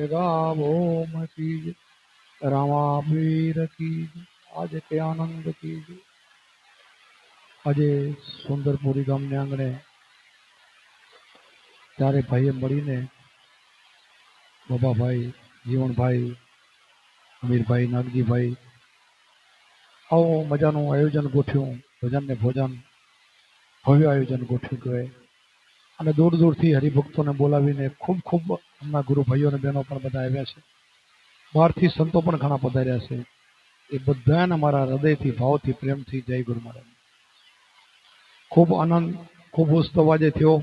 गावो मसीज रामावीर की आज के आनंद की आज सुंदरपुरी गामने आंगणे चारे भाई मळीने बाबा भाई जीवन भाई अमीर भाई नागजी भाई आओ मजानु आयोजन गोठ्યું भजन ने भोजन भव्य आयोजन गोठ્યું કહેવાય અને દૂર દૂરથી હરિભક્તોને બોલાવીને ખૂબ ખૂબ અમના ગુરુ ભાઈઓ અને બહેનો પણ બધા આવ્યા છે બહારથી સંતો પણ ઘણા પધાર્યા છે એ બધાને મારા હૃદયથી ભાવથી પ્રેમથી જય ગુરુ મહારાજ ખૂબ આનંદ ખૂબ ઉત્સવ આજે થયો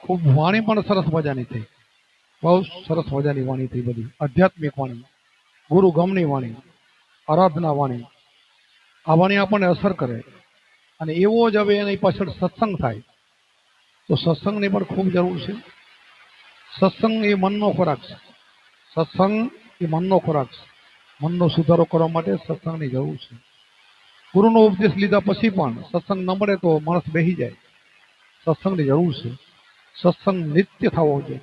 ખૂબ વાણી પણ સરસ મજાની થઈ બહુ સરસ મજાની વાણી થઈ બધી આધ્યાત્મિક વાણી ગુરુ ગમની વાણી આરાધના વાણી આ વાણી આપણને અસર કરે અને એવો જ હવે એની પાછળ સત્સંગ થાય તો સત્સંગની પણ ખૂબ જરૂર છે સત્સંગ એ મનનો ખોરાક છે સત્સંગ એ મનનો ખોરાક છે મનનો સુધારો કરવા માટે સત્સંગની જરૂર છે ગુરુનો ઉપદેશ લીધા પછી પણ સત્સંગ ન મળે તો માણસ બેસી જાય સત્સંગની જરૂર છે સત્સંગ નિત્ય થવો જોઈએ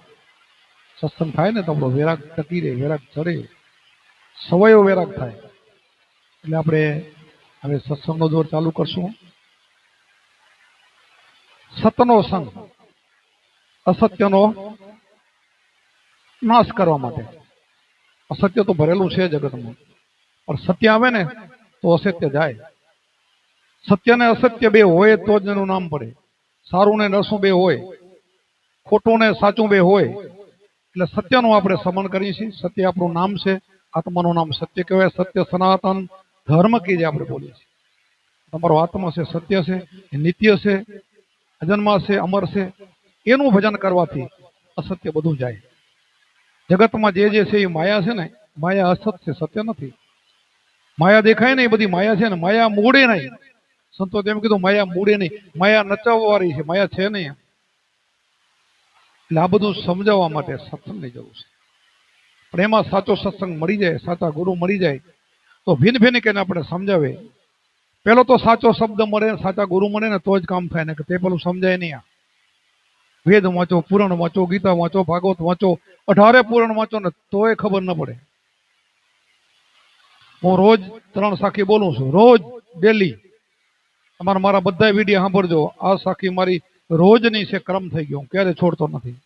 સત્સંગ થાય ને તો આપણો વૈરાગ ટકી રહે વૈરાગ ચડે સવયો વૈરાગ થાય એટલે આપણે હવે સત્સંગનો દોર ચાલુ કરશું સતનો સંગ અસત્યનો નાશ કરવા માટે અસત્ય તો ભરેલું છે જગતમાં પણ સત્ય આવે ને તો અસત્ય જાય સત્ય ને અસત્ય બે હોય તો જ એનું નામ પડે સારું ને નરસું બે હોય ખોટું ને સાચું બે હોય એટલે સત્યનું આપણે સમન કરીએ છીએ સત્ય આપણું નામ છે આત્માનું નામ સત્ય કહેવાય સત્ય સનાતન ધર્મ કે જે આપણે બોલીએ છીએ તમારો આત્મા છે સત્ય છે એ નિત્ય છે અજન્મા છે અમર છે એનું ભજન કરવાથી અસત્ય બધું જાય જગતમાં જે છે એ માયા છે ને માયા અસત છે સત્ય નથી માયા દેખાય ને એ બધી માયા છે ને માયા મૂળે નહીં સંતો તેમ કીધું માયા મૂળે નહીં માયા નચાવવાળી છે માયા છે નહીં એટલે આ બધું સમજાવવા માટે સત્સંગની જરૂર છે પણ એમાં સાચો સત્સંગ મળી જાય સાચા ગુરુ મળી જાય તો ભિન્ન ભિન્ન કે આપણે સમજાવે પેલો તો સાચો શબ્દ મળે સાચા ગુરુ મળે ને તો જ કામ થાય ને કે તે પેલું સમજાય નહીં વેદ વાંચો પુરાણ વાંચો ગીતા વાંચો ભાગવત વાંચો 18 પુરાણ વાંચો ને તોય ખબર ન પડે હું રોજ 3 સાખી બોલું છું રોજ ડેલી તમારે મારા બધા વિડીયો સાંભળજો આ સાખી મારી રોજની છે ક્રમ થઈ ગયો ક્યારે છોડતો નથી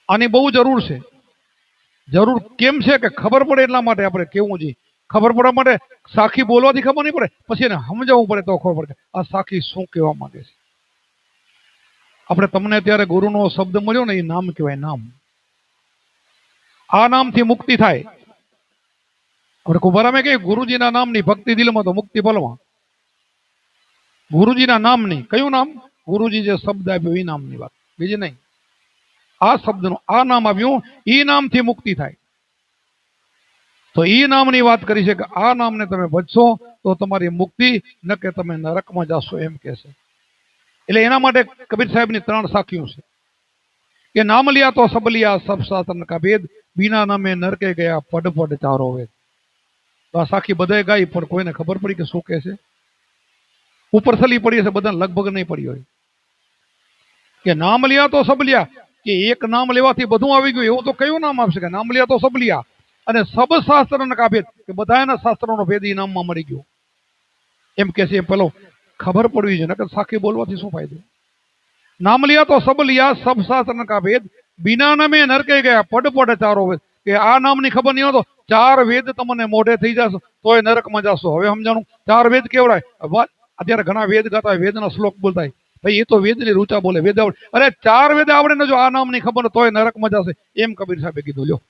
આની બહુ જરૂર છે જરૂર કેમ છે કે ખબર પડે એટલા માટે આપણે કેવું જોઈએ ખબર પડવા માટે સાખી બોલવાથી ખબર નહીં પડે પછી એને સમજાવવું પડે તો ખબર પડે આ સાખી શું કહેવા માંગે છે આપણે તમને અત્યારે ગુરુનો શબ્દ મળ્યો ને એ નામ કહેવાય નામ આ નામથી મુક્તિ થાય આપણે કુંભારામે કે ગુરુજીના નામની ભક્તિ દિલમાં તો મુક્તિ પલમાં ગુરુજીના નામની કયું નામ ગુરુજી જે શબ્દ આપ્યો એ નામની વાત બીજી નહીં આ શબ્દનું આ નામ આવ્યું એ નામથી મુક્તિ થાય તો એ નામની વાત કરી છે કે આ નામને તમે ભજશો તો તમારી મુક્તિ ન કે તમે નરકમાં જશો એમ કે છે એટલે એના માટે કબીર સાહેબની 3 સાખીઓ છે કે નામ લિયા તો સબ લિયા સબ શાસ્ત્ર કા ભેદ બિના નામે નરકે ગયા પડ પડ ચારો વેદ તો આ સાખી બધાએ ગાઈ પણ કોઈને ખબર પડી કે શું કહે છે ઉપર સલી પડી છે બધાને લગભગ નહીં પડી હોય કે નામ લિયા તો સબ લિયા કે એક નામ લેવાથી બધું આવી ગયું એવું તો કયું નામ આપશે કે નામ લિયા તો સબ લિયા અને સબ શાસ્ત્ર કા ભેદ કે બધાના શાસ્ત્રોનો ભેદ એ નામમાં મળી ગયો એમ કે છે પેલો ખબર પડવી છે નકર સાખી બોલવાથી શું ફાયદો નામ લિયા તો સબ લિયા સબ શાસ્ત્ર કા ભેદ બિના નામે નરકે ગયા પડ પડ ચારો વેદ કે આ નામની ખબર નહીં હોય તો 4 વેદ તમને મોઢે થઈ જશો તોય નરકમાં જશો હવે સમજાણું 4 વેદ કેવડાય અત્યારે ઘણા વેદ ગાતા વેદના શ્લોક બોલતા ભાઈ એ તો વેદની રૂચા બોલે વેદ આવડે અરે 4 વેદ આવડે ને જો આ નામની ખબર તોય નરકમાં જશે એમ કબીર સાહેબે કીધું લ્યો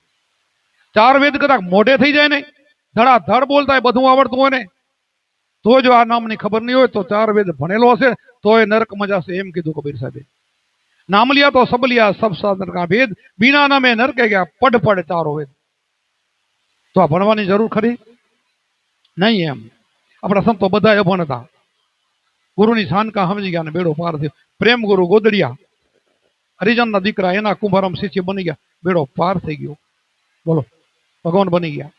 4 વેદ કદાચ મોઢે થઈ જાય ને ધડાધડ બોલતા બધું આવડતું હોય ને તો જો આ નામની ખબર નહીં હોય તો 4 વેદ ભણેલો હશે તોય નરકમાં જશે એમ કીધું કબીર સાહેબે નામ લિયા તો સબ લિયા સબ શાસ્ત્ર કા ભેદ બિના નામે નરકે ગયા પડ પડ ચારો વેદ તો આ ભણવાની જરૂર ખરી નહીં એમ આપણા સંતો બધા અભણ હતા ગુરુની શાનકા સમજી ગયા ને બેડો પાર થયો પ્રેમ ગુરુ ગોદડિયા હરિજનના દીકરા એના કુંભારામ શિષ્ય બની ગયા બેડો પાર થઈ ગયો બોલો ભગવાન બની ગયા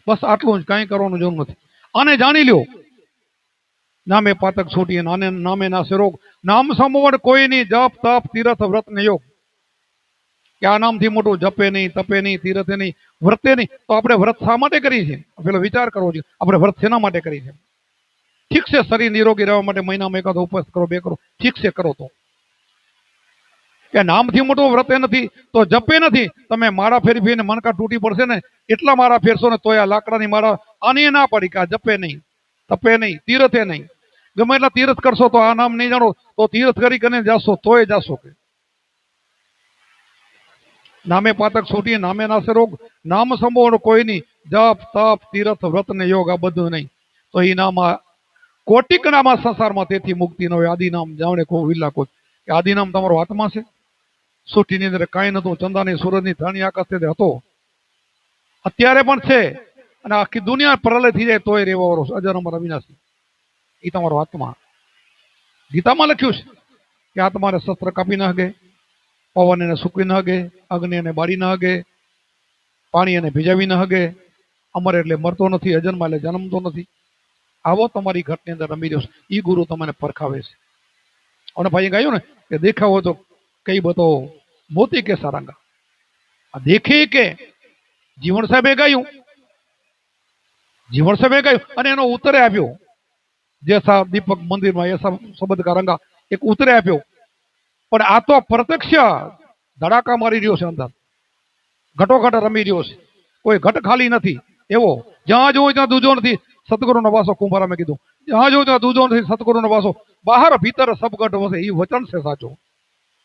બસ આટલું જ કાંઈ કરવાનું જરૂર નથી આને જાણી લ્યો નામે પાતક છોટીએ નામે નાસે રોગ નામ સમવડ કોઈની જપ તપ તીરથ વ્રત ને યોગ કે આ નામથી મોટું જપે નહીં, તપે નહીં, તીરથે નહીં, વ્રતે નહીં. તો આપણે વ્રત શા માટે કરીએ છીએ? પેલો વિચાર કરવો જોઈએ. આપણે વ્રત શેના માટે કરીએ છીએ? ઠીક છે, શરીર નિરોગી રહેવા માટે મહિનામાં એકાદો ઉપવાસ કરો, 2 કરો, ઠીક છે, કરો. તો કે નામથી મોટું વ્રતે નથી, તો જપે નથી. તમે માળા ફેરી ફેરીને મનકા તૂટી પડશે ને, એટલા માળા ફેરશો ને તોય આ લાકડાની માળા આની ના પડી કે આ જપે નહીં, તપે નહીં, તીરથે નહીં. ગમે એટલા તીર્થ કરશો તો આ નામ નહીં જાણો તો તીર્થ કરીને જાશો તોય જાશો. કે નામે પાતક છૂટી, નામે નાશે રોગ, નામ સંબોધ કોઈ નહીં, જપ તપ તીર્થ વ્રત ને યોગ આ બધું નહીં. તો એ નામ કોટિક નામ આ સંસારમાં, તેથી મુક્તિ ન હોય. આદિ નામ જાણે કો વિલા કો, કે આદિ નામ તમારો આત્મા છે. સૃષ્ટિની અંદર કાંઈ નતું, ચંદાની સૂરજની ધાણી આકાશ હતો, અત્યારે પણ છે, અને આખી દુનિયા પ્રલય થઈ જાય તોય રહેવા વાળો અજર અમર અવિનાશી એ તમારો આત્મા. ગીતામાં લખ્યું છે કે આત્માને શસ્ત્ર કાપી ન હગે, પવન એને સૂકવી ન હગે, અગ્નિ એને બાળી ન હગે, પાણી એને ભીજાવી ન હગે. અમર એટલે મરતો નથી, અજન્મા એટલે જન્મતો નથી. આવો તમારી ઘટની અંદર રમી રહ્યો છે. એ ગુરુ તમને પરખાવે છે. અને ભાઈ ગાયું ને કે દેખાવો તો કઈ બતો મોતી કે સારંગા. આ દેખે કે જીવણ સાહેબે ગાયું, જીવણ સાહેબે ગાયું અને એનો ઉત્તરે આપ્યો. જેસા દીપક મંદિરમાં એસા શબ્દ કા રંગા, એક ઉત્તરે આપ્યો. પણ આ તો પ્રત્યક્ષ ધડાકા મારી રહ્યો છે, અંદર ઘટોઘટ રમી રહ્યો છે. કોઈ ઘટ ખાલી નથી એવો. જ્યાં જોયું ત્યાં દૂજો નથી, સતગુરુનો વાસો. કુંભારામે કીધું જ્યાં જોયું ત્યાં દૂજો નથી, સતગુરુનો વાસો. બહાર ભીતર સબ ઘટ વસે, એ વચન છે સાચો.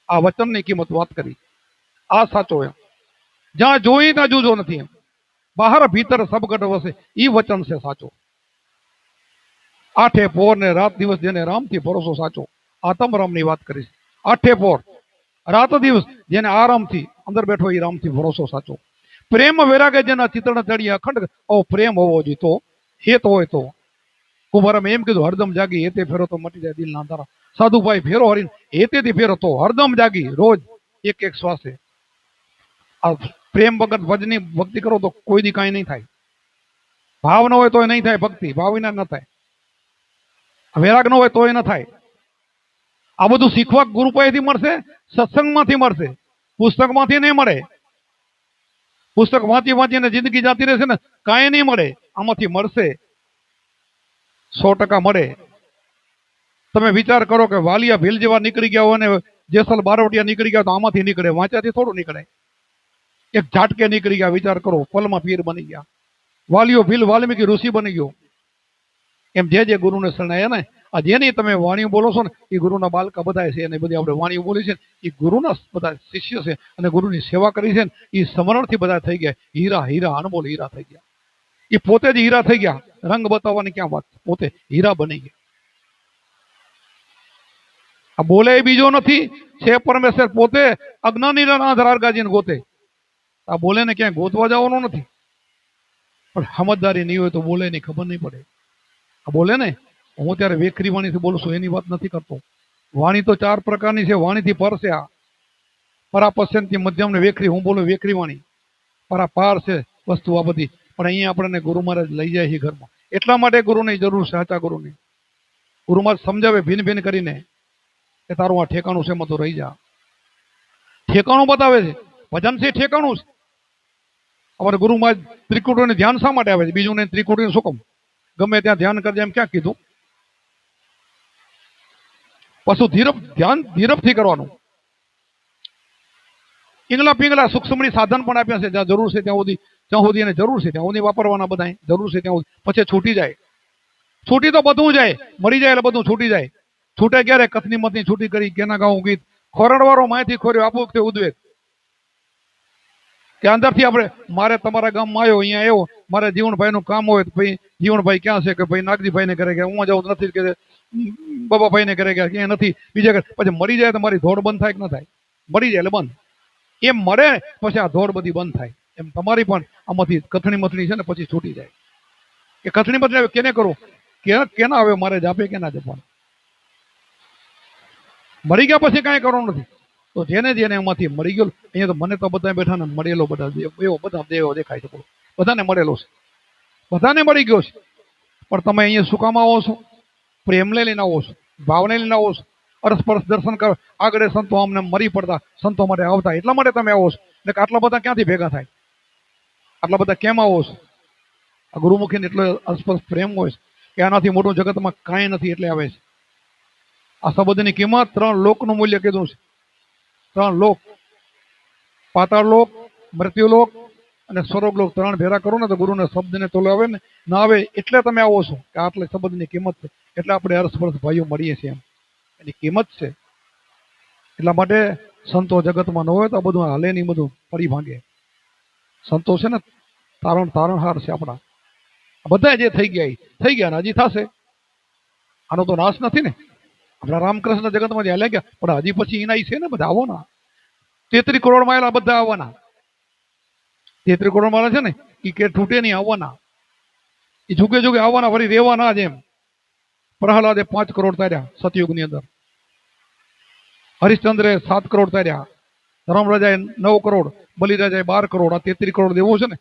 આ વચનની કિંમત વાત કરી, આ સાચો એમ. જ્યાં જોઈ ત્યાં જુજો નથી એમ, બહાર ભીતર સબ ઘટ વસે, એ વચન છે સાચો. આઠે પોર ને રાત દિવસ જેને રામથી ભરોસો સાચો. આતમ રામની વાત કરીશ. આઠે પોર રાત દિવસ જેને આરામથી અંદર બેઠો એ રામથી ભરોસો સાચો. પ્રેમ વૈરાગે જેના ચિત્રણ ચડી અખંડ, ઓ પ્રેમ હોવો જોઈએ. તો હેત હોય તો કુંભારામે એમ કીધું, હરદમ જાગી હેતે ફેરો તો મટી જાય દિલના અંધારા. સાધુભાઈ ફેરો હરીને હેતેથી ફેરો તો હરદમ જાગી, રોજ એક એક શ્વાસે. આ પ્રેમ વગર ભજની ભક્તિ કરો તો કોઈ દી કાંઈ નહીં થાય. ભાવ ન હોય તોય નહીં થાય ભક્તિ, ભાવ વિના ન થાય. વૈરાગ ન હોય તોય ન થાય. આ બધું શીખવા ગુરુ પાસેથી મળશે, સત્સંગમાંથી મળશે, પુસ્તકમાંથી નહીં મળે. પુસ્તક વાંચી વાંચીને જિંદગી જાતી રહેશે ને, કાંઈ નહીં મળે. આમાંથી મળશે, 100% મળે. તમે વિચાર કરો કે વાલિયા ભીલ જેવા નીકળી ગયા હોય ને જેસલ બારવટિયા નીકળી ગયા, તો આમાંથી નીકળે, વાંચ્યાથી થોડું નીકળે. એક ઝાટકે નીકળી ગયા. વિચાર કરો, પલમાં પીર બની ગયા. વાલિયો ભીલ વાલ્મીકી ઋષિ બની ગયો. એમ જે ગુરુને શરણાયા ને, આ જેની તમે વાણીઓ બોલો છો ને, એ ગુરુના બાલકા બધા છે. અને બધી આપણે વાણીઓ બોલી છે એ ગુરુના બધા શિષ્ય છે, અને ગુરુની સેવા કરી છે ને, એ સમરણથી બધા થઈ ગયા હીરા. હીરા અનમોલ હીરા થઈ ગયા. એ પોતે જ હીરા થઈ ગયા. રંગ બતાવવાની ક્યાં વાત, પોતે હીરા બની ગયા. આ બોલે એ બીજો નથી, છે પરમેશ્વર પોતે. અજ્ઞાની રારગાજીને ગોતે. આ બોલે ને ક્યાંય ગોતવા જવાનો નથી. પણ સમજદારી નહીં હોય તો બોલે ની ખબર નહીં પડે. આ બોલે ને, હું ત્યારે વેખરી વાણીથી બોલું છું એની વાત નથી કરતો. વાણી તો 4 પ્રકારની છે. વાણીથી પર છે. આ પરાપશ્યંતી મધ્યમ ને વેખરી. હું બોલું વેખરી વાણી. પરા પાર છે વસ્તુ આ બધી. પણ અહીંયા આપણને ગુરુ મહારાજ લઈ જાય છે ઘરમાં. એટલા માટે ગુરુની જરૂર છે, સાચા ગુરુની. ગુરુ મહારાજ સમજાવે ભીન ભીન કરીને કે તારું આ ઠેકાણું છે, એમાં તો રહી જા. ઠેકાણું બતાવે છે. ભજન છે ઠેકાણું છે. અમારે ગુરુ મહારાજ ત્રિકુટીને ધ્યાન શા માટે આવે છે? બીજું નહીં, ત્રિકુટીને શું કામ? ગમે ત્યાં ધ્યાન કરજે એમ ક્યાં કીધું? પશુ ધ્યાન ધીરપથી કરવાનું. ઈંગલા પિંગલા સૂક્ષ્મની સાધન પણ આપ્યા છે. જ્યાં જરૂર છે જ્યાં સુધી એને જરૂર છે ત્યાં સુધી વાપરવાના. બધા જરૂર છે ત્યાં સુધી, પછી છૂટી જાય. છૂટી તો બધું જાય, મરી જાય એટલે બધું છૂટી જાય. છૂટે ક્યારે? કથની મતની છૂટી કરી, કેના ગાવું ગીત. ખોરડવાળો માહિતી ખોર્યો, આપો વખતે ઉદ્વેગ કે અંદરથી આપણે, મારે તમારા ગામમાં આવ્યો, અહીંયા આવ્યો, મારે જીવણભાઈનું કામ હોય તો ભાઈ જીવણભાઈ ક્યાં છે? કે ભાઈ નાગજીભાઈને ઘરે ગયા. હું જાઉં નથી, કે બાબાભાઈને ઘરે ગયા, ક્યાંય નથી, બીજા ઘરે. પછી મરી જાય તો મારી ધોડ બંધ થાય કે ન થાય? મરી જાય એટલે બંધ. એમ મરે પછી આ ધોડ બધી બંધ થાય. એમ તમારી પણ આમાંથી કથણી મથણી છે ને પછી છૂટી જાય. એ કથણી મથણી કેને કરો? કેના હવે મારે જાપે કેના જપવાનું? મરી ગયા પછી કાંઈ કરવાનું નથી. તો જેને એમાંથી મળી ગયો, અહીંયા તો મને તો બધા બેઠા ને મળેલો, બધા એવો બધા દેવો દેખાય છે. બધાને મળેલો છે, બધાને મળી ગયો છે. પણ તમે અહીંયા શું કામ આવો છો? પ્રેમને લઈને આવો છો, ભાવને લઈને આવો છો. અરસપરસ દર્શન કરો, આગળ સંતો અમને મરી પડતા સંતો માટે આવતા, એટલા માટે તમે આવો છો. એટલે આટલા બધા ક્યાંથી ભેગા થાય? આટલા બધા કેમ આવો છો? આ ગુરુમુખીને એટલો અરસપરસ પ્રેમ હોય છે કે આનાથી મોટું જગતમાં કાંઈ નથી એટલે આવે છે. આ શબ્દની કિંમત 3 લોકનું મૂલ્ય કીધું છે. 3 લોક, પાતાળ લોક, મૃત્યુલોક અને સ્વર્ગલોક 3 ભેરા કરો ને તો ગુરુના શબ્દને તોલે આવે ને ના આવે. એટલે તમે આવો છો કે આટલે શબ્દની કિંમત છે, એટલે આપણે અરસપરસ ભાઈઓ મળીએ છીએ. એમ એની કિંમત છે. એટલા માટે સંતો જગતમાં ન હોય તો બધું હાલે નહીં, બધું પડી ભાંગે. સંતો છે ને તારણહાર છે આપણા. બધા જે થઈ ગયા ને હજી થશે. આનો તો નાશ નથી ને. આપણા રામકૃષ્ણ જગતમાં હાલ્યા ગયા, પણ હજી પછી એના છે ને બધા આવવાના. 33 કરોડ માયેલા બધા આવવાના. 33 કરોડ માયેલા છે ને એ કે તૂટે નહીં, આવવાના. એ ઝુકે ઝુકે આવવાના, ફરી રહેવાના જ. એમ પ્રહલાદે 5 કરોડ તાર્યા સતયુગની અંદર, હરિશ્ચંદ્રે 7 કરોડ તાર્યા, ધર્મરાજાએ 9 કરોડ, બલિરાજાએ 12 કરોડ. આ 33 કરોડ દેવો છે ને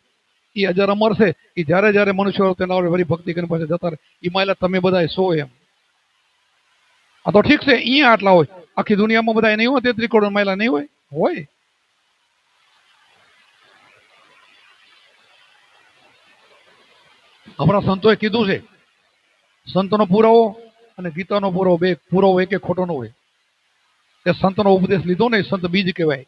એ અજર અમર છે. એ જ્યારે જ્યારે મનુષ્યો તેના વળી ભક્તિ કરીને પાસે જતા રહે. એ માયલા તમે બધા 100. એમ આ તો ઠીક છે, અહીંયા આટલા હોય, આખી દુનિયામાં બધા નહીં હોય 33 કરોડ માયલા નહીં હોય. આપણા સંતોએ કીધું છે, સંતનો પુરાવો અને ગીતાનો પુરાવો, બે પુરાવો એક ખોટો ન હોય. તે સંતનો ઉપદેશ લીધો ને સંત બીજ કહેવાય.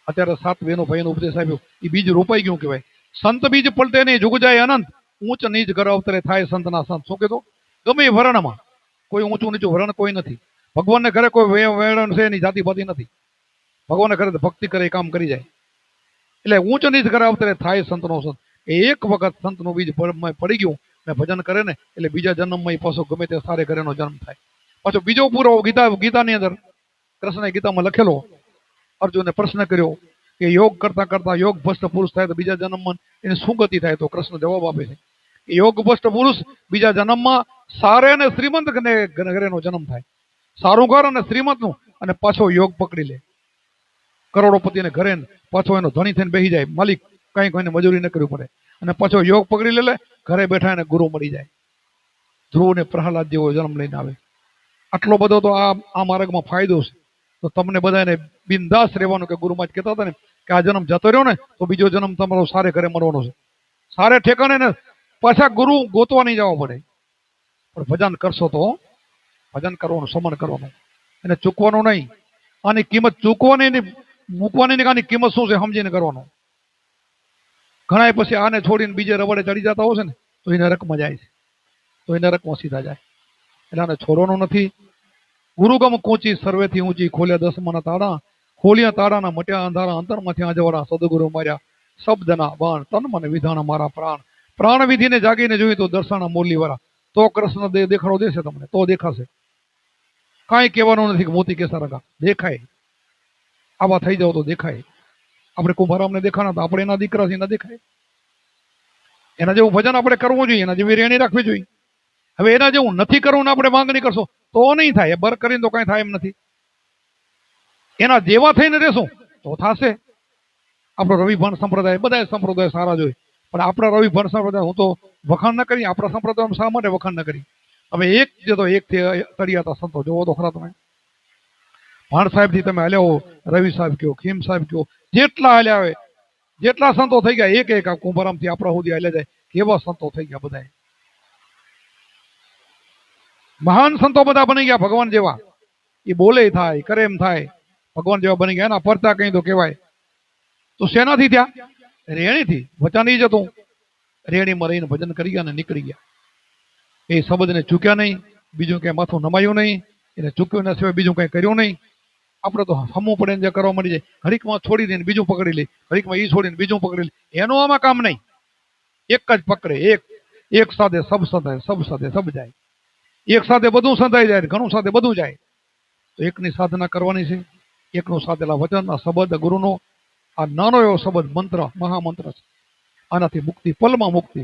અત્યારે 7 બહેનો ભાઈનો ઉપદેશ આપ્યો એ બીજ રોપાઈ ગયું કહેવાય. સંત બીજ પલટે નહીં, જુગ જાય અનંત, ઊંચ નીચ ઘર અવતરે થાય સંતના સંત. શું કીધું? ગમે એ વર્ણમાં કોઈ ઊંચું નીચું વર્ણ કોઈ નથી. ભગવાનને ઘરે કોઈ વેણ છે એની જાતિ પાતિ નથી. ભગવાનને ઘરે ભક્તિ કરે કામ કરી જાય. એટલે ઊંચ નીચ ઘર અવતરે થાય સંતનો સંત. એક વખત સંતનું બીજ પડી ગયું ને ભજન કરે ને એટલે બીજા જન્મમાં પાછો ગમે તે સારે ઘરેનો જન્મ થાય. પાછો બીજો પુરાવો ગીતાની અંદર કૃષ્ણએ ગીતામાં લખેલો. અર્જુને પ્રશ્ન કર્યો કે યોગ કરતા કરતા યોગ ભ્રષ્ટ પુરુષ થાય તો બીજા જન્મમાં એને શું ગતિ થાય? તો કૃષ્ણ જવાબ આપે છે કે યોગ ભ્રષ્ટ પુરુષ બીજા જન્મમાં સારે અને શ્રીમંત ઘરેનો જન્મ થાય. સારું ઘર અને શ્રીમંતનું, અને પાછો યોગ પકડી લે. કરોડોપતિને ઘરે પાછો એનો ધણી થઈને બેસી જાય. માલિક કઈ કોઈને મજૂરી ન કરવી પડે. અને પાછો યોગ પકડી લે, ઘરે બેઠા એને ગુરુ મળી જાય. ધ્રુવ ને પ્રહલાદ જેવો જન્મ લઈને આવે. આટલો બધો તો આ માર્ગમાં ફાયદો છે. તો તમને બધાને બિંદાસ રહેવાનું. કે ગુરુમાં જ કહેતા હતા ને કે આ જન્મ જતો રહ્યો ને તો બીજો જન્મ તમારો સારે ઘરે મળવાનો છે. સારે ઠેકાણે ને પાછા ગુરુ ગોતવા નહીં જવા પડે. પણ ભજન કરશો તો ભજન કરવાનું, સમન કરવાનું, એને ચૂકવાનું નહીં. આની કિંમત ચૂકવાની મૂકવાની, આની કિંમત શું છે સમજીને કરવાનું. ઘણા પછી આને છોડીને બીજે રવડે ચડી જતા હોય છે ને તો એ નરકમાં જાય છે, તો એ નરકમાં સીધા જાય. એટલે આને છોડવાનું નથી. ગુરુગમ કોચી સર્વેથી ઊંચી, ખોલ્યા 10 તાળા, ખોલ્યા તાળાના મટ્યા અંધારા, અંતરમાંથી આજવાળા સદગુરુ માર્યા, શબ્દના બાણ તન મને વિધાન મારા પ્રાણ. પ્રાણ વિધિને જાગીને જોયું તો દર્શાના મોરલી વાળા. તો કૃષ્ણ દેખાડો દેશે તમને, તો દેખાશે. કાંઈ કહેવાનું નથી કે મોતી કેસા રગા, દેખાય. આવા થઈ જાવ તો દેખાય. આપણે કુંભારામને દેખાના તો આપણે એના દીકરા છે, એના દેખાય. એના જેવું ભજન આપણે કરવું જોઈએ, એના જેવી રેણી રાખવી જોઈએ. હવે એના જેવું નથી કરવું ને આપણે માંગણી કરશો તો નહીં થાય. બર કરીને તો કઈ થાય એમ નથી. એના જેવા થઈને રહેશું તો થશે. આપણો રવિભાન સંપ્રદાય, બધા સંપ્રદાય સારા જોઈએ, પણ આપણા રવિભાન સંપ્રદાય હું તો વખાણ ન કરી. આપણા સંપ્રદાય શા માટે વખાણ ન કરી? હવે એક જે તો એક તળિયા હતા સંતો, જોવો તો ખરા તમે. ભાણ સાહેબ થી તમે હાલ્યા હો, રવિ સાહેબ કયો, ખીમ સાહેબ કયો, જેટલા હાલ્યા આવે, જેટલા સંતો થઈ ગયા, એક કુંભારામ થી આપણા સુધી હાલ્યા જાય, કેવા સંતો થઈ ગયા બધા. મહાન સંતો બધા બની ગયા ભગવાન જેવા. એ બોલે થાય, કરે એમ થાય, ભગવાન જેવા બની ગયા. એના પરતા કઈ તો કહેવાય. તો શેનાથી થયા? રેણીથી. વચન જ હતું. રેણીમાં રહીને ભજન કરી ગયા ને નીકળી ગયા. એ શબ્દને ચૂક્યા નહીં, બીજું કઈ માથું નમાયું નહીં, એને ચૂક્યું ના સિવાય બીજું કઈ કર્યું નહીં. આપણે તો હમું પડે જે કરવા મળી જાય. ઘડીકમાં છોડી દઈને બીજું પકડી લે, ઘડીકમાં એ છોડીને બીજું પકડી લે. એનું આમાં કામ નહીં. એક જ પકડે, એક સાથે સબ સંધાય, સબ સાથે સબ જાય. એક સાથે બધું સંધાઈ જાય, ઘણું સાથે બધું જાય. તો એકની સાધના કરવાની છે. એકનું સાધેલા વચન, આ શબ્દ ગુરુનો, આ નાનો એવો શબ્દ મંત્ર, મહામંત્ર છે. આનાથી મુક્તિ, પલમાં મુક્તિ.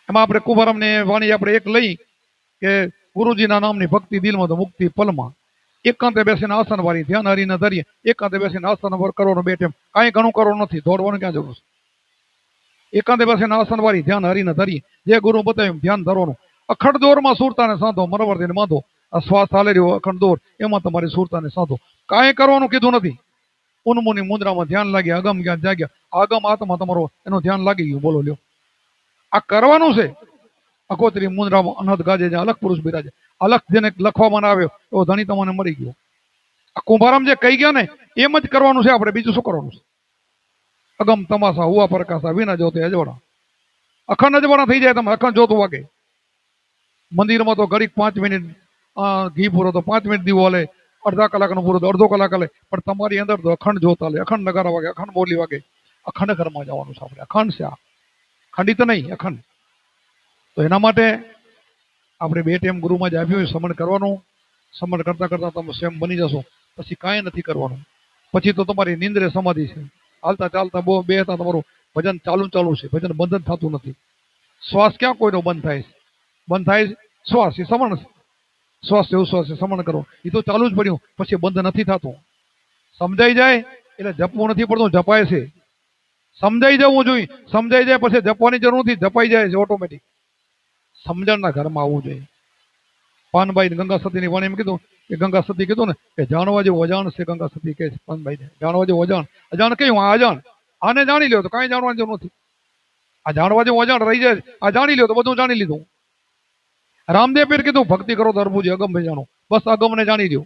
એમાં આપણે કુંભારામને વાણી આપણે એક લઈ કે ગુરુજીના નામની ભક્તિ દિલમાં તો મુક્તિ પલમાં. એકાંતે બેસીને આસન વાળી ધ્યાન હરીને ધરીએ. એકાંતે બેસીને આસન કરવાનું, બે ટાઈમ કાંઈ ઘણું કરવાનું નથી, દોડવાનું ક્યાં જરૂર છે. એકાંતે બેસીને આસન વાળી ધ્યાન હરીને ધરીએ. જે ગુરુ બતાવ્યું ધ્યાન ધરવાનું. અખડ દોરમાં સુરતાને સાંધો, મરવર્તીને બાંધો. આ શ્વાસ ચાલે રહ્યો અખંડ દોર, એમાં તમારી સુરતાને સાધો. કાંઈ કરવાનું કીધું નથી. ઉન્મુની મુદ્રામાં ધ્યાન લાગી, અગમ જ્ઞાન જાગ્યા, આગમ આત્મા તમારો એનું ધ્યાન લાગી ગયું. બોલો લ્યો, આ કરવાનું છે. અકોતરી મુદ્રામાં અનહદ ગાજે, જ્યાં અલખ પુરુષ બિરાજે. અલખ જેને લખવામાં ના આવ્યો એવો ધણી તમને મરી ગયો. આ કુંભારામ જે કહી ગયા ને એમ જ કરવાનું છે આપણે, બીજું શું કરવાનું છે? અગમ તમાસા હુવા પ્રકાશા વિના જોતે અજવાળા. અખંડ અજવાળા થઈ જાય. તમે અખંડ જોતું વાગે. મંદિરમાં તો ઘડીક 5 મિનિટ ઘી પૂરો તો 5 મિનિટ દીવો હાલે, અડધા કલાકનો પૂરો તો અડધો કલાક હાલે, પણ તમારી અંદર તો અખંડ જોત હાલે, અખંડ નગારા વાગે, અખંડ બોલી વાગે. અખંડ ઘરમાં જવાનું છે આપણે. અખંડ છે આ, ખંડિત નહીં, અખંડ. તો એના માટે આપણે 2 ટાઈમ ગુરુમાં જ આપ્યું સમણ કરવાનું. સમણ કરતા કરતા તમે સ્વયં બની જશો. પછી કાંઈ નથી કરવાનું. પછી તો તમારી નિંદ્રે સમાધિ છે. હાલતા ચાલતા બેહતા તમારું ભજન ચાલુ છે. ભજન બંધન થતું નથી. શ્વાસ ક્યાં કોઈનો બંધ થાય છે? બંધ થાય છે શ્વાસ, એ સમણ છે. શ્વાસ છે ઉશ્વાસ છે, સમણ કરો, એ તો ચાલુ જ પડ્યું. પછી બંધ નથી થતું. સમજાઈ જાય એટલે જપવું નથી પડતું, જપાય છે. સમજાઈ જવું જોઈએ. સમજાઈ જાય પછી જપવાની જરૂર નથી, જપાઈ જાય છે ઓટોમેટિક. સમજણના ઘરમાં આવવું જોઈએ. પાનભાઈ ગંગા સતીની વાણી એમ કીધું કે ગંગા સતી કીધું ને કે જાણવા જેવું અજાણ છે. ગંગા સતી કહે છે પાનભાઈ, જાણવા જેવું અજાણ. અજાણ કયું? આ અજાણ. આને જાણી લ્યો તો કાંઈ જાણવાની જરૂર નથી. આ જાણવા જેવું અજાણ રહી જાય. આ જાણી લ્યો તો બધું જાણી લીધું. રામદેવ પીર કીધું ભક્તિ કરો તો અરબુજી અગમ ભાઈ જાણો. બસ અગમને જાણી લ્યો.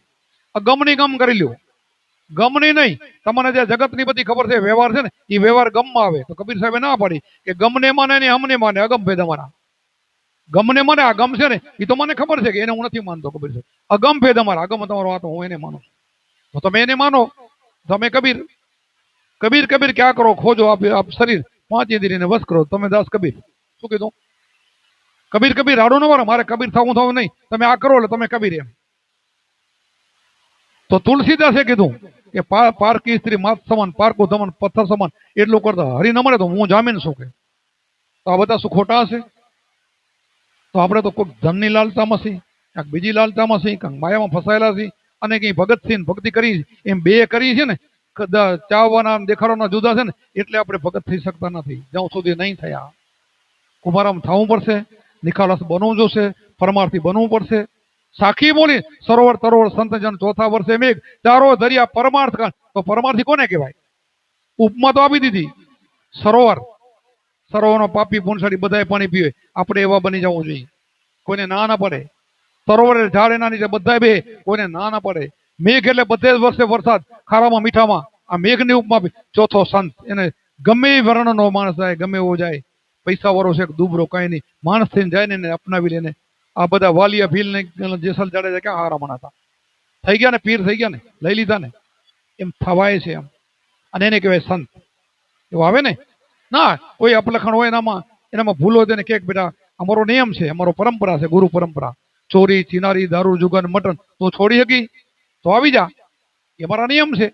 અગમની ગમ કરી લ્યો, ગમની નહીં. તમને જે જગતની બધી ખબર છે, વ્યવહાર છે ને, એ વ્યવહાર ગમમાં આવે. તો કબીર સાહેબે ના પાડી કે ગમને માને ને હમને માને, અગમ ભેદ અમારા. ગમને મને આ ગમ છે ને એ તો મને ખબર છે કે એને હું નથી માનતો. કબીર છે અગમ ભેદ અમારા. અગમ તમારો આ તો હું એને માનું. તો તમે એને માનો. તમે કબીર કબીર કબીર ક્યાં કરો ખોજો આપ શરીર 5 ઇન્દ્રિયને વશ કરો. તમે દાસ કબીર શું કીધું? કબીર કબીર હાડો ન મારો, મારે કબીર થવું નહીં. તમે આ કરો એટલે તમે કબીર એમ. તો તુલસીદાસે કીધું કે પારકી સ્ત્રી માત સમાન, પારકું ધમન પથ્થર સમાન. એટલું કરતા હરી ન મળે તો હું જામીન શું કે? તો આ બધા શું ખોટા હશે? તો આપણે તો કોઈ ધનની લાલતામાં છીએ, ક્યાંક બીજી લાલતામાં છીએ, ક્યાંક માયામાં ફસાયેલા છીએ. અને કંઈ ભગતસિંહ ભક્તિ કરી એમ બે કરી છે ને, ચાવવાના દેખાડવાના જુદા છે ને, એટલે આપણે ભગત થઈ શકતા નથી જ્યાં સુધી નહીં થયા. કુમારામ થવું પડશે, નિખાલસ બનવું જોશે, પરમાર્થી બનવું પડશે. સાખી બોલી સરોવર તરોવર સંતજન ચોથા વર્ષે મેઘ, ચારો દરિયા પરમાર્થ. તો પરમાર્થી કોને કહેવાય? ઉપમા તો આપી દીધી. સરોવર, સરોવરનો પાપી પૂંછડી બધાય પાણી પીવે. આપણે એવા બની જવું જોઈએ. કોઈને ના ના પડે. સરોવર ઝાડ એના નીચે બધાય બે, કોઈને ના ના પડે. મેઘ એટલે બધે જ વર્ષે વરસાદ, ખારામાં મીઠામાં. આ મેઘની ઉપમા આપી. ચોથો સંત, એને ગમે એ વર્ણનો માણસ જાય, ગમે એવો જાય, પૈસા વાળો છે દુબરો કાંઈ નહીં, માણસ થઈને જાય ને એને અપનાવી લે ને. આ બધા વાલિયા ભીલ ને જેસલ જાડેજા ક્યાં હારા મનાતા થઈ ગયા ને, પીર થઈ ગયા ને, લઈ લીધા ને. એમ થવાય છે એમ. અને એને કહેવાય સંત. એવું આવે ને ના, કોઈ અપલખણ હોય એનામાં ભૂલો હોય તેને કે બેટા અમારો નિયમ છે, અમારો પરંપરા છે, ગુરુ પરંપરા. ચોરી ચિનારી દારૂ જુગાર મટન તો છોડી શકી તો આવી જા, એ અમારા નિયમ છે.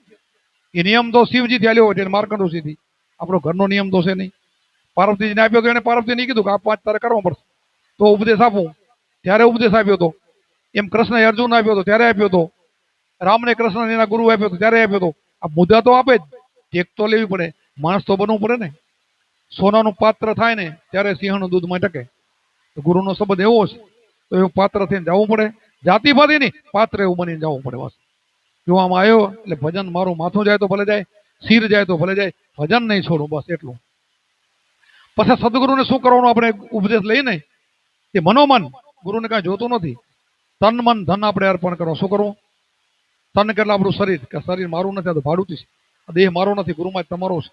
એ નિયમ તો શિવજી થી આલ્યો હોય, માર્કંડ ઋષિથી. આપણો ઘરનો નિયમ તો છે નહીં. પાર્વતીજીને આપ્યો તો એને પાર્વતી નહીં કીધું કે આ 5 તારે કરવા પડશે તો ઉપદેશ આપું, ત્યારે ઉપદેશ આપ્યો હતો. એમ કૃષ્ણએ અર્જુન આપ્યો હતો ત્યારે આપ્યો હતો. રામને કૃષ્ણ એના ગુરુ આપ્યો હતો ત્યારે આપ્યો હતો. આ મુદ્દા તો આપે જ, ટેક તો લેવી પડે, માણસ તો બનવું પડે ને. સોનાનું પાત્ર થાય ને ત્યારે સિંહણનું દૂધમાં ટકે. તો ગુરુનો શબ્દ એવો છે, તો એવું પાત્ર થઈને જવું પડે. જાતિભાતી નહીં, પાત્ર એવું બનીને જવું પડે. બસ જોવામાં આવ્યો એટલે ભજન મારું માથું જાય તો ભલે જાય, શિર જાય તો ભલે જાય, ભજન નહીં છોડું, બસ એટલું. પછી સદગુરુને શું કરવાનું આપણે ઉપદેશ લઈને એ મનોમન, ગુરુને કાંઈ જોતું નથી. તન મન ધન આપણે અર્પણ કરો. શું કરવું? તન કેટલા આપણું શરીર, કે શરીર મારું નથી, આ તો ભાડું છે. દેહ મારો નથી, ગુરુમાં જ તમારો છે.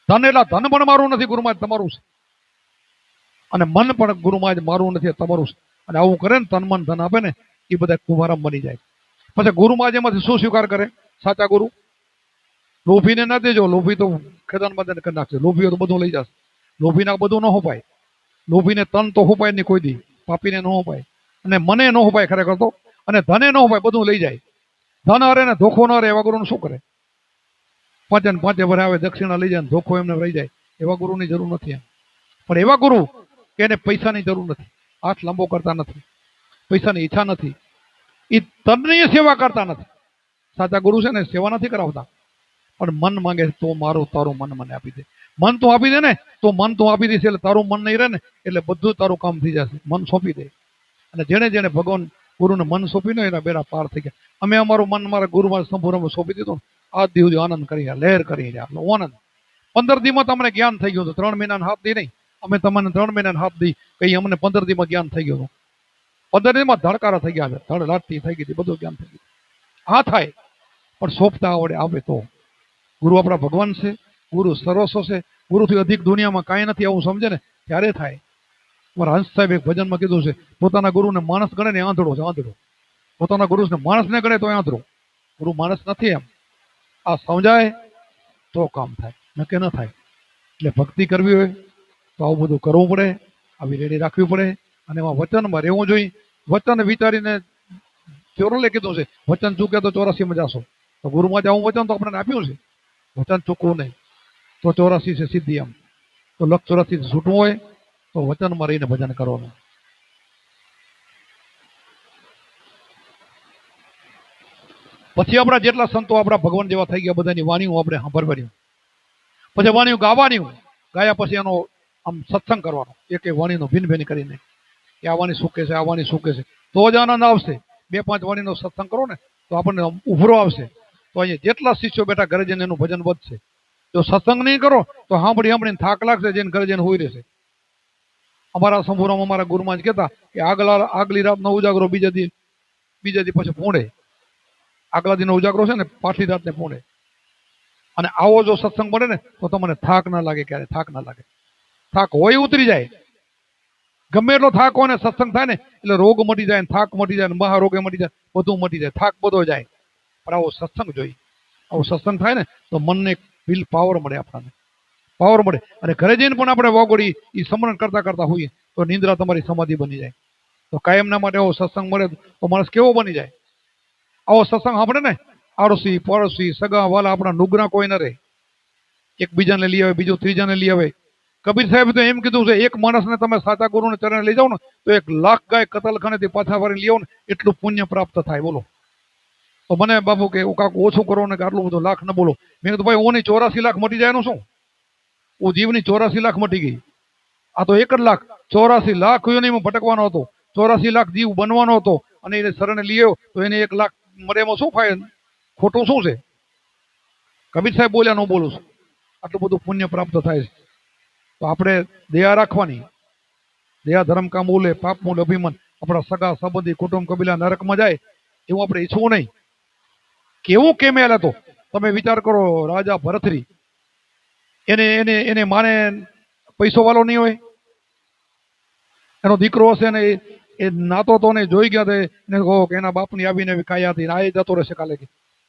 ધન એટલા ધન પણ મારું નથી, ગુરુમાં જ તમારું છે. અને મન પણ ગુરુમાં જ મારું નથી, તમારું છે. અને આવું કરે ને, તન મન ધન આપે ને, એ બધા કુંભારામ બની જાય. પછી ગુરુમાં જ એમાંથી શું સ્વીકાર કરે? સાચા ગુરુ લોભીને ના દેજો. લોભી તો ખેદાનમાં કરી નાખશે. લોભીઓ તો બધું લઈ જશે. લોભીના બધું ન હોપાય. લોભીને તન તો હોપાય નહીં કોઈ દી, પાપીને ન હોપાય, અને મને ન હોપાય ખરેખર તો, અને ધને ન હોપાય, બધું લઈ જાય. ધન હરે ને ધોખો ન રહે, એવા ગુરુને શું કરે? 5 ને 5 ભરે આવે, દક્ષિણા લઈ જાય ને ધોખો એમને રહી જાય. એવા ગુરુની જરૂર નથી એમ. પણ એવા ગુરુ કે એને પૈસાની જરૂર નથી, હાથ લાંબો કરતા નથી, પૈસાની ઈચ્છા નથી, એ તનની સેવા કરતા નથી. સાચા ગુરુ છે ને સેવા નથી કરાવતા, પણ મન માંગે તો મારું તારું મન મને આપી દે. મન તું આપી દે ને, તો મન તું આપી દઈશ એટલે તારું મન નહીં રહે ને, એટલે બધું તારું કામ થઈ જશે. મન સોંપી દે. અને જેણે જેણે ભગવાન ગુરુને મન સોંપીને એના બેડા પાર થઈ ગયા. અમે અમારું મન મારા ગુરુમાં સંપૂર્ણ સોંપી દીધું. આજ દિવસ આનંદ કરી રહ્યા, લહેર કરી રહ્યા, આનંદ. 15 દીમાં તમને જ્ઞાન થઈ ગયું હતું. 3 મહિનાના 7 દી નહીં, અમે તમને 3 મહિનાના 7 દી કઈ અમને 15 દીમાં જ્ઞાન થઈ ગયું હતું. 15 દીમાં ધડકારા થઈ ગયા છે, ધડ લાટતી થઈ ગઈ હતી, બધું જ્ઞાન થઈ ગયું. હા થાય, પણ સોંપતા આવડે આવે તો. ગુરુ આપણા ભગવાન છે, ગુરુ સર્વસ્વ છે, ગુરુથી અધિક દુનિયામાં કાંઈ નથી આવું સમજે ને ત્યારે થાય. મારા હંસ સાહેબ એક ભજનમાં કીધું છે, પોતાના ગુરુને માણસ ગણે ને આંધળો છે, આંધળો. પોતાના ગુરુને માણસ ને ગણે તો આંધળો. ગુરુ માણસ નથી એમ. આ સમજાય તો કામ થાય, નકે ન થાય. એટલે ભક્તિ કરવી હોય તો આવું બધું કરવું પડે, આવી રેડી રાખવી પડે, અને એમાં વચનમાં રહેવું જોઈએ. વચન વિચારીને ચોરલે કીધું છે, વચન ચૂકે તો 84 જાશો. તો ગુરુમાં જ આવું વચન તો આપણને આપ્યું છે, વચન ચૂકવું નહીં તો 84 છે સિદ્ધિ. એમ તો લક્ષ 84 છૂટવું હોય તો વચનમાં રહીને ભજન કરવાનું. પછી આપણા જેટલા સંતો આપણા ભગવાન જેવા થઈ ગયા, બધાની વાણીઓ આપણે સાંભળવાની, પછી વાણીઓ ગાવાની, ગાયા પછી એનો આમ સત્સંગ કરવાનો, એક એક વાણીનો ભિન્ન ભિન્ન કરીને કે આ વાણી શું કહે છે, આ વાણી શું કહે છે, તો જ આનંદ આવશે. 2-5 વાણીનો સત્સંગ કરો ને તો આપણને ઉભરો આવશે. તો અહીંયા જેટલા શિષ્યો બેઠા ઘરે જઈને એનું ભજન વધશે. જો સત્સંગ નહીં કરો તો સાંભળીને થાક લાગશે, જેને ઘરે જઈને હોઈ રહેશે. અમારા સંપૂર્ણમાં અમારા ગુરુમાં જ કહેતા કે આગલી રાતનો ઉજાગરો બીજા દી પછી પૂણે. આગલા દિનનો ઉજાગરો છે ને પાછલી રાતને પૂણે. અને આવો જો સત્સંગ મળે ને તો તમને થાક ના લાગે, ક્યારે થાક ના લાગે. થાક હોય ઉતરી જાય. ગમે એટલો થાક હોય ને સત્સંગ થાય ને એટલે રોગ મટી જાય, થાક મટી જાય, મહારોગે મટી જાય, બધું મટી જાય, થાક બધો જાય. પણ આવો સત્સંગ જોઈએ, આવો સત્સંગ થાય ને તો મનને વિલ પાવર મળે, આપણને પાવર મળે. અને ઘરે જઈને પણ આપણે વાગોડી એ સ્મરણ કરતા કરતા હોઈએ તો નિંદ્રા તમારી સમાધિ બની જાય. તો કાયમના માટે આવો સત્સંગ મળે તો માણસ કેવો બની જાય. આવો સત્સંગ આપણે ને આડોશી પડોશી સગા વાલા આપણા નુગરા કોઈ ન રહે. એકબીજાને લઈ આવે, બીજું ત્રીજાને લઈ આવે. કબીર સાહેબ તો એમ કીધું છે, એક માણસને તમે સાચા ગુરુને ચરણે લઈ જાઓ ને તો 1,00,000 ગાય કતલખાનેથી પાછા વાળી લઈ આવો ને એટલું પુણ્ય પ્રાપ્ત થાય. બોલો. તો મને બાપુ કે કાંક ઓછું કરો ને કે આટલું બધું લાખ ન બોલો. મેં કીધું ભાઈ ઓની 84 લાખ મટી જાય એનું શું? ઓ જીવની 84 લાખ મટી ગઈ. આ તો 1 જ લાખ. 84 લાખ યોનીમાં ભટકવાનો હતો, 84 લાખ જીવ બનવાનો હતો, અને એને શરણે લઈ આવ્યો તો એને 1 લાખ મળે એમાં શું ફાયદો? ખોટું શું છે? કબીર સાહેબ બોલ્યા, ન બોલું છું. આટલું બધું પુણ્ય પ્રાપ્ત થાય છે. તો આપણે દયા રાખવાની. દયા ધર્મ કામ બોલે, પાપ મૂલ અભિમાન. આપણા સગા સંબંધી કુટુંબ કબીલા નરકમાં જાય એવું આપણે ઈચ્છવું નહીં. કેવું કેમેલ હતો તમે વિચાર કરો. રાજા ભરથરી એને માને પૈસો વાળો નહીં હોય, એનો દીકરો હશે ને એ નાતો તો ને જોઈ ગયા એને કહો કે એના બાપની આવીને કાયા હતી, આ જતો રહેશે કાલે.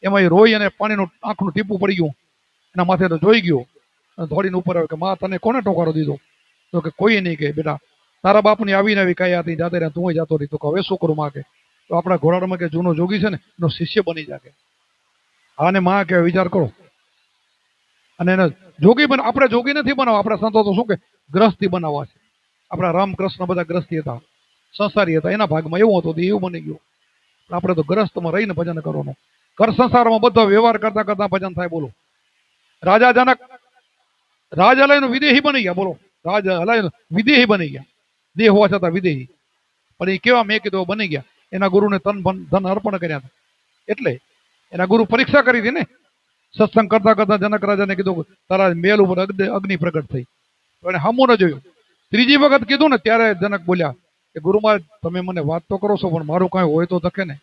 એમાં એ રોઈ અને પાણીનું આંખનું ટીપું પડી ગયું એના માથે, તો જોઈ ગયો ધોડીને ઉપર આવે કે માં તને કોને ટોકારો દીધો? તો કે કોઈ નહીં. કે બેટા તારા બાપની આવીને આવી કાયા હતી, જાતે રહ્યા તું જતો રહી. તો હવે શું કરું માં? કે તો આપણા ઘોડામાં કે જૂનો જોગી છે ને એનો શિષ્ય બની જાય. આને માં કે વિચાર કરો. અને એને જોગી આપણે જોગી નથી બનાવવા. આપણા સંતો તો શું કે ગ્રસ્તી બનાવવા છે. આપણા રામકૃષ્ણ બધા ગ્રસ્તી હતા, સંસારી હતા. એના ભાગમાં એવું હતું એવું બની ગયું. આપણે તો ગ્રસ્તમાં રહીને ભજન કરવાનું. ઘર સંસારમાં બધા વ્યવહાર કરતા કરતા ભજન થાય. બોલો. રાજા જનક રાજાલયનો વિદેહી બની ગયા. બોલો. રાજાલયનો વિદેહી બની ગયા. દેહ હોવા છતાં વિદેહી. પણ એ કેવા? મેં કીધું બની ગયા. એના ગુરુને તન ધન અર્પણ કર્યા હતા. એટલે એના ગુરુ પરીક્ષા કરી હતી ને. સત્સંગ કરતા કરતા જનક રાજાને કીધું તારા મેલ ઉપર અગ્નિ પ્રગટ થઈ. તો એને હમું ન જોયું. ત્રીજી વખત કીધું ને ત્યારે જનક બોલ્યા કે ગુરુ મહારાજ તમે મને વાત તો કરો છો, પણ મારું કાંઈ હોય તો ધકે ને.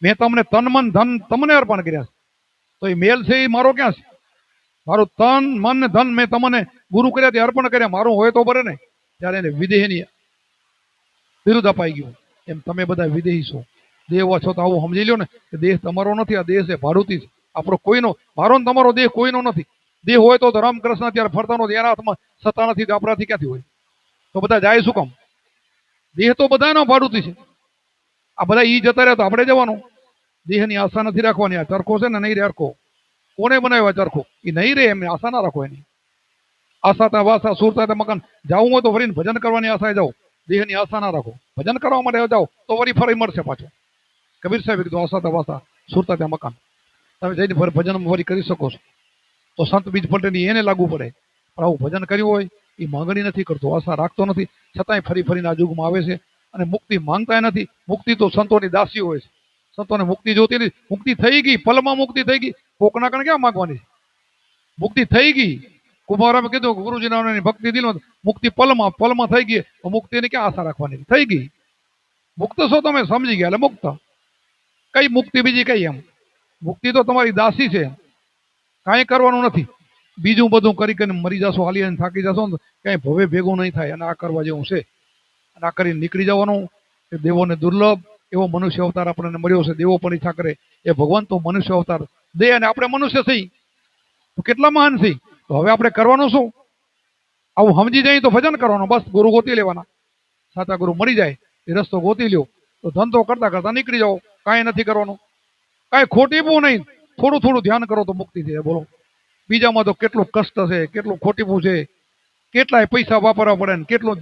મેં તમને તન મન ધન તમને અર્પણ કર્યા છે, તો એ મેલ છે એ મારો ક્યાં છે? મારું તન મન ને ધન મેં તમને ગુરુ કર્યા તે અર્પણ કર્યા, મારું હોય તો બરે ને. ત્યારે એને વિદેહની વિરુદ્ધ અપાઈ ગયું. એમ તમે બધા વિદેહી છો, દેહ હોવા છો તો આવું સમજી લ્યો ને કે દેહ તમારો નથી. આ દેહ છે ભારુતી છે. આપણો કોઈનો, મારો ને તમારો દેહ કોઈનો નથી. દેહ હોય તો રામકૃષ્ણ ત્યારે ફરતા નથી, એના હાથમાં સત્તા નથી, આપણાથી ક્યાંથી હોય? તો બધા જાય શું કામ? દેહ તો બધાનો ભાડુતી છે. આ બધા ઈ જતા રહ્યા તો આપણે જવાનું. દેહની આશા નથી રાખવાની. આ ચરખો છે ને નહીં રે હરખો. કોને બનાવ્યો ચરખો? એ નહીં રે, એમને આશા ના રાખો. એની આશા તા વાસા સુરતા મકાન. જવું હોય તો ફરીને ભજન કરવાની આશાએ જાઓ. દેહની આશા ના રાખો. ભજન કરવા માટે જાઓ તો વળી ફરી મળશે પાછો. કબીર સાહેબ કીધું આશા તા વાસા સુરતા ત્યાં મકાન. તમે જઈને ભજન ફરી કરી શકો છો. તો સંત બીજ પટેલની એને લાગુ પડે. પણ આવું ભજન કર્યું હોય એ માંગણી નથી કરતો, આશા રાખતો નથી, છતાંય ફરી ફરીને આ યુગમાં આવે છે અને મુક્તિ માંગતા નથી. મુક્તિ તો સંતોની દાસી હોય છે. સંતોને મુક્તિ જોતી નથી. મુક્તિ થઈ ગઈ, પલમાં મુક્તિ થઈ ગઈ. કોકના કણ ક્યાં માંગવાની છે? મુક્તિ થઈ ગઈ. કુમારામે કીધું ગુરુજીના ભક્તિ દિલો મુક્તિ પલમાં થઈ ગઈ. તો મુક્તિની ક્યાં આશા રાખવાની? થઈ ગઈ. મુક્ત છો તમે, સમજી ગયા એટલે મુક્ત. કઈ મુક્તિ બીજી કઈ? એમ મુક્તિ તો તમારી દાસી છે, કાંઈ કરવાનું નથી. બીજું બધું કરી કરીને મરી જશો, હાલી થાકી જશો ને ક્યાંય ભવે ભેગું નહીં થાય. અને આ કરવા જેવું છે. અને આ કરીને નીકળી જવાનું. એ દેવોને દુર્લભ એવો મનુષ્ય અવતાર આપણને મળ્યો છે. દેવો પણ ઈચ્છા કરે એ ભગવાન તો મનુષ્ય અવતાર દે, અને આપણે મનુષ્ય થઈ તો કેટલા મહાન થઈ. તો હવે આપણે કરવાનું શું? આવું સમજી જાય તો ભજન કરવાનું, બસ ગુરુ ગોતી લેવાના. સાચા ગુરુ મળી જાય એ રસ્તો ગોતી લ્યો, તો ધંધો કરતા કરતા નીકળી જાઓ. કાંઈ નથી કરવાનું, કાંઈ ખોટીપું નહીં. થોડું થોડું ધ્યાન કરો તો મુક્તિ છે. બોલો, બીજામાં તો કેટલું કષ્ટ છે, કેટલું ખોટીપું છે, કેટલાય પૈસા વાપરવા પડે ને કેટલું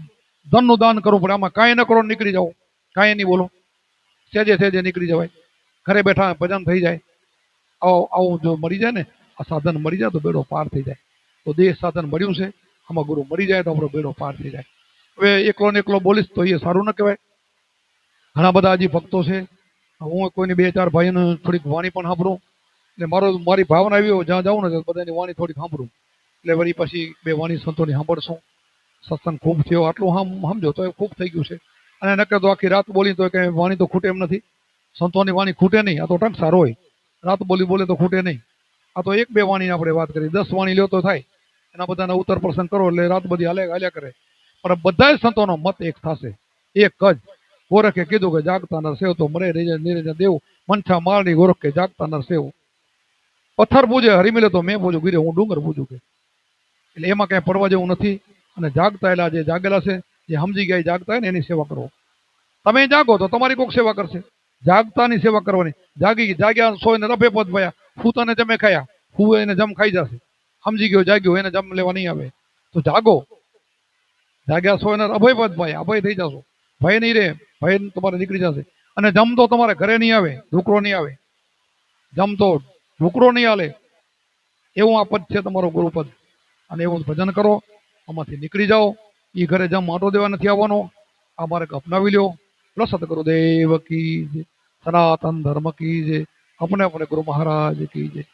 ધનનું દાન કરવું પડે. આમાં કાંઈ ન કરો, નીકળી જાઓ. કાંઈ નહીં. બોલો, સેજે સેજે નીકળી જવાય. ઘરે બેઠા ભજન થઈ જાય. આવું જો મળી જાય ને, આ સાધન મળી જાય તો બેડો પાર થઈ જાય. તો દેહ સાધન મળ્યું છે, આમાં ગુરુ મળી જાય તો આપણો બેડો પાર થઈ જાય. હવે એકલો ને એકલો બોલીશ તો એ સારું ન કહેવાય. ઘણા બધા હજી ભક્તો છે. હું કોઈની બે ચાર ભાઈઓને થોડીક વાણી પણ સાંભળું. એટલે મારી ભાવના આવી જ્યાં જાઉં ને બધાની વાણી થોડીક સાંભળું. એટલે વળી પછી બે વાણી સંતોની સાંભળશું. સત્સંગ ખૂબ થયો આટલું સમજો તો એ ખૂબ થઈ ગયું છે. અને નકર તો આખી રાત બોલી તો કઈ વાણી તો ખૂટે એમ નથી. સંતોની વાણી ખૂટે નહીં. આ તો ટંક સારો હોય. રાત બોલે તો ખૂટે નહીં. આ તો એક બે વાણી આપણે વાત કરી, 10 વાણી લ્યો તો થાય. એના બધાના ઉત્તર પ્રસંગ કરો એટલે રાત બધી હાલ્યા કરે. પણ બધા સંતોનો મત એક થશે, એક જ. ગોરખે કીધું કે જાગતા નર સેવ તો મરે નિરંજન દેવ. મનછા મારણી ગોરખ કે જાગતા નર સેવ. પથ્થર પૂજે હરી તો મેં પૂજું ગીરે, હું ડુંગર પૂજું કે. એટલે એમાં કઈ પડવા જેવું નથી. અને જાગતા એલા જે જાગેલા છે, જે સમજી ગયા જાગતા હોય ને એની સેવા કરો. તમે જાગો તો તમારી કોઈક સેવા કરશે. જાગતાની સેવા કરવાની. જાગ્યા સોયને રફે પદ ભયા, ફૂતાને જમે ખાયા, હું એને જમ ખાઈ જશે. સમજી ગયો જાગ્યો, એને જમ લેવા નહીં આવે. તો જાગો. જાગ્યા સોયને અભય પદ ભયા, અભય થઈ જશો. ભય નહીં રે, ભય તમારે નીકળી જશે. અને જમ તો તમારે ઘરે નહીં આવે, ઢોકરો નહીં આવે. જમ તો ઢોકરો નહીં હાલે. એવું આ પદ છે તમારો ગુરુપદ. અને એવું ભજન કરો, આમાંથી નીકળી જાઓ. એ ઘરે જમ આટો દેવા નથી આવવાનો. આ માર્ગ અપનાવી લ્યો. સતગુરુ દેવ કી જય, સનાતન ધર્મ કી જય, अपने अपने गुरु महाराज की जय।